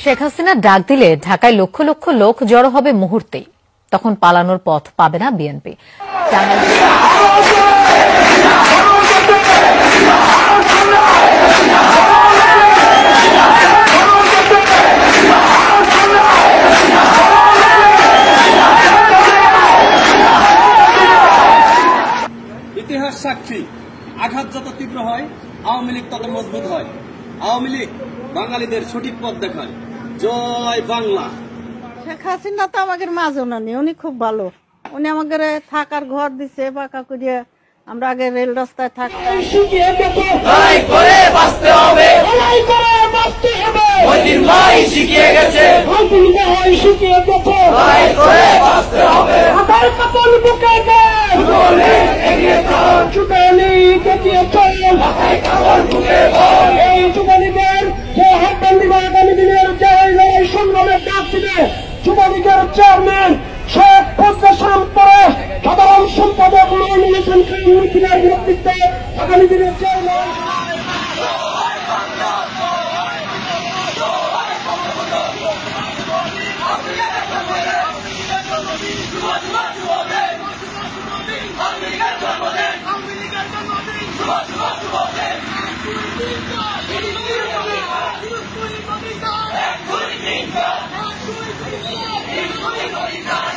শেখ হাসিনা ডাক দিলে ঢাকায় লক্ষ লক্ষ লোক জড়ো হবে মুহূর্তেই, তখন পালানোর পথ পাবে না বিএনপি। ইতিহাস সাক্ষী, আঘাত যত তীব্র হয় আওয়ামী লীগ তত মজবুত হয়। আওয়ামী লীগ বাঙালিদের সঠিক পথ দেখায়। জয় বাংলা। শেখ হাসিনা তো আমাদের মাঝে নেই, উনি খুব ভালো। উনি আমাদের থাকার ঘর দিছে পাকা করিয়া, আমরা আগে রেল রাস্তায় থাকতাম। যুবলীগের চেয়ারম্যান শেখ ফজলে সামন্তরে সাধারণ সম্পাদক মইনুল হোসেন খান মুখিয়ার নেতৃত্বে আগামী দিনের চেয়ারম্যান এক